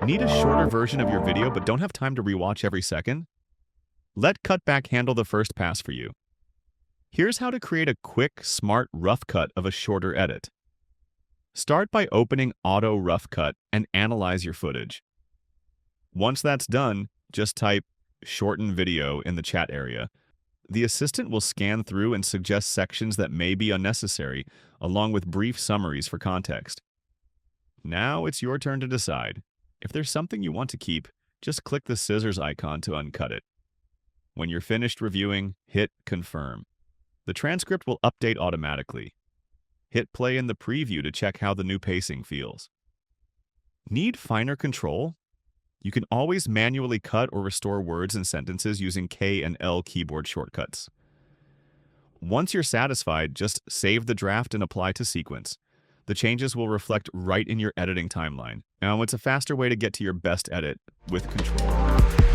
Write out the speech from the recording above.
Need a shorter version of your video but don't have time to rewatch every second? Let Cutback handle the first pass for you. Here's how to create a quick, smart rough cut of a shorter edit. Start by opening Auto Rough Cut and analyze your footage. Once that's done, just type "shorten video" in the chat area. The assistant will scan through and suggest sections that may be unnecessary, along with brief summaries for context. Now it's your turn to decide. If there's something you want to keep, just click the scissors icon to uncut it. When you're finished reviewing, hit Confirm. The transcript will update automatically. Hit play in the preview to check how the new pacing feels. Need finer control? You can always manually cut or restore words and sentences using K and L keyboard shortcuts. Once you're satisfied, just save the draft and apply to sequence. The changes will reflect right in your editing timeline. Now, it's a faster way to get to your best edit with control.